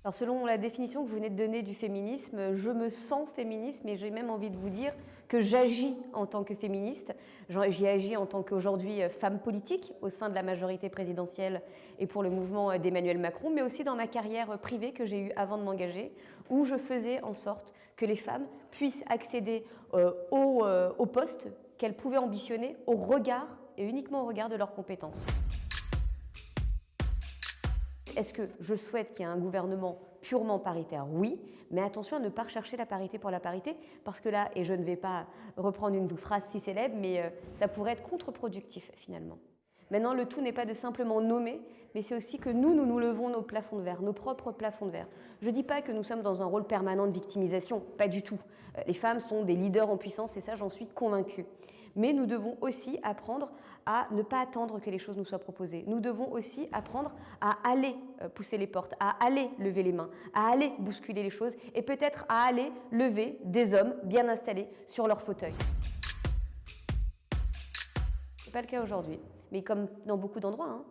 Alors selon la définition que vous venez de donner du féminisme, je me sens féministe, mais j'ai même envie de vous dire que j'agis en tant que féministe. J'y agis en tant qu'aujourd'hui femme politique au sein de la majorité présidentielle et pour le mouvement d'Emmanuel Macron, mais aussi dans ma carrière privée que j'ai eue avant de m'engager, où je faisais en sorte que les femmes puissent accéder aux postes qu'elles pouvaient ambitionner au regard et uniquement au regard de leurs compétences. Est-ce que je souhaite qu'il y ait un gouvernement purement paritaire? Oui, mais attention à ne pas rechercher la parité pour la parité, parce que là, et je ne vais pas reprendre une phrase si célèbre, mais ça pourrait être contre-productif finalement. Maintenant, le tout n'est pas de simplement nommer, mais c'est aussi que nous levons nos plafonds de verre, nos propres plafonds de verre. Je ne dis pas que nous sommes dans un rôle permanent de victimisation, pas du tout. Les femmes sont des leaders en puissance et ça, j'en suis convaincue. Mais nous devons aussi apprendre à ne pas attendre que les choses nous soient proposées. Nous devons aussi apprendre à aller pousser les portes, à aller lever les mains, à aller bousculer les choses et peut-être à aller lever des hommes bien installés sur leur fauteuil. Ce n'est pas le cas aujourd'hui, mais comme dans beaucoup d'endroits,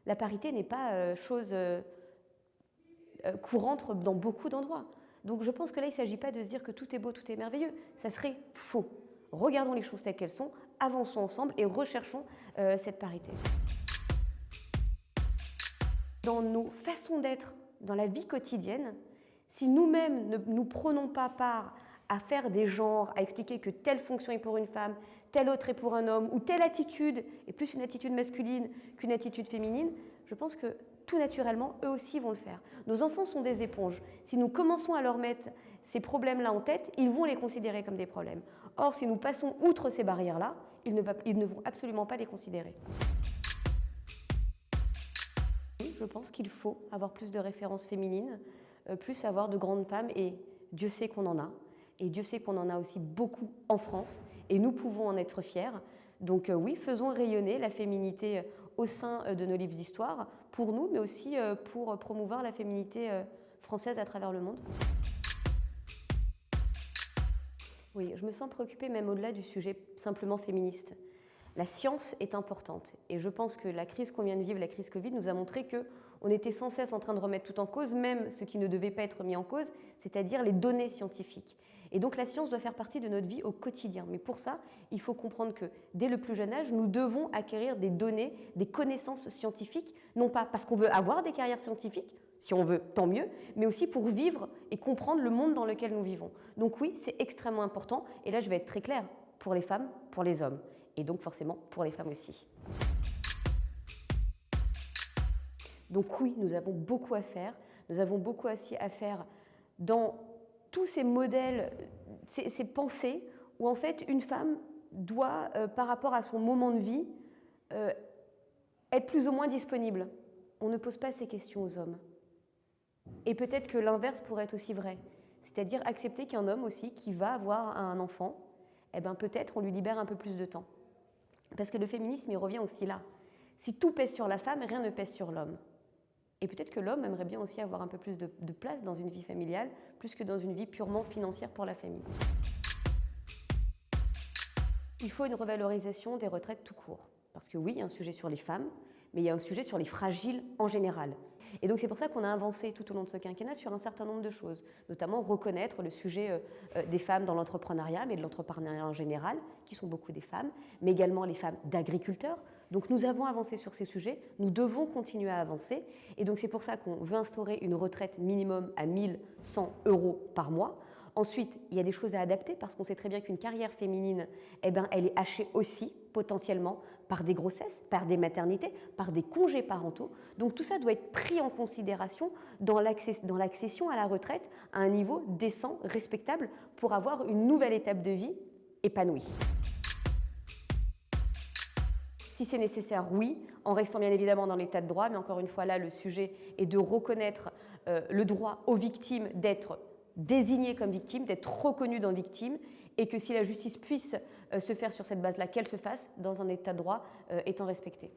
la parité n'est pas chose courante dans beaucoup d'endroits. Donc je pense que là, il ne s'agit pas de se dire que tout est beau, tout est merveilleux. Ça serait faux. Regardons les choses telles qu'elles sont, avançons ensemble et recherchons cette parité. Dans nos façons d'être, dans la vie quotidienne, si nous-mêmes ne nous prenons pas part à faire des genres, à expliquer que telle fonction est pour une femme, telle autre est pour un homme, ou telle attitude est plus une attitude masculine qu'une attitude féminine, je pense que tout naturellement, eux aussi vont le faire. Nos enfants sont des éponges. Si nous commençons à leur mettre ces problèmes-là en tête, ils vont les considérer comme des problèmes. Or, si nous passons outre ces barrières-là, ils ne vont absolument pas les considérer. Je pense qu'il faut avoir plus de références féminines, plus avoir de grandes femmes, et Dieu sait qu'on en a. Et Dieu sait qu'on en a aussi beaucoup en France, et nous pouvons en être fiers. Donc oui, faisons rayonner la féminité au sein de nos livres d'histoire, pour nous, mais aussi pour promouvoir la féminité française à travers le monde. Oui, je me sens préoccupée même au-delà du sujet simplement féministe. La science est importante et je pense que la crise qu'on vient de vivre, la crise Covid, nous a montré qu'on était sans cesse en train de remettre tout en cause, même ce qui ne devait pas être mis en cause, c'est-à-dire les données scientifiques. Et donc la science doit faire partie de notre vie au quotidien. Mais pour ça, il faut comprendre que dès le plus jeune âge, nous devons acquérir des données, des connaissances scientifiques, non pas parce qu'on veut avoir des carrières scientifiques, si on veut, tant mieux, mais aussi pour vivre et comprendre le monde dans lequel nous vivons. Donc oui, c'est extrêmement important, et là je vais être très claire, pour les femmes, pour les hommes, et donc forcément pour les femmes aussi. Donc oui, nous avons beaucoup à faire, nous avons beaucoup aussi à faire dans tous ces modèles, ces pensées, où en fait une femme doit, par rapport à son moment de vie, être plus ou moins disponible. On ne pose pas ces questions aux hommes. Et peut-être que l'inverse pourrait être aussi vrai, c'est-à-dire accepter qu'un homme aussi qui va avoir un enfant, eh ben peut-être on lui libère un peu plus de temps. Parce que le féminisme, il revient aussi là. Si tout pèse sur la femme, rien ne pèse sur l'homme. Et peut-être que l'homme aimerait bien aussi avoir un peu plus de place dans une vie familiale, plus que dans une vie purement financière pour la famille. Il faut une revalorisation des retraites tout court. Parce que oui, il y a un sujet sur les femmes, mais il y a un sujet sur les fragiles en général. Et donc c'est pour ça qu'on a avancé tout au long de ce quinquennat sur un certain nombre de choses, notamment reconnaître le sujet des femmes dans l'entrepreneuriat, mais de l'entrepreneuriat en général, qui sont beaucoup des femmes, mais également les femmes d'agriculteurs. Donc nous avons avancé sur ces sujets, nous devons continuer à avancer, et donc c'est pour ça qu'on veut instaurer une retraite minimum à 1 100 € par mois. Ensuite, il y a des choses à adapter parce qu'on sait très bien qu'une carrière féminine, elle est hachée aussi potentiellement par des grossesses, par des maternités, par des congés parentaux. Donc tout ça doit être pris en considération dans l'accession à la retraite à un niveau décent, respectable, pour avoir une nouvelle étape de vie épanouie. Si c'est nécessaire, oui, en restant bien évidemment dans l'état de droit, mais encore une fois là, le sujet est de reconnaître le droit aux victimes d'être désignée comme victime, d'être reconnue dans victime, et que si la justice puisse se faire sur cette base-là, qu'elle se fasse dans un état de droit étant respecté.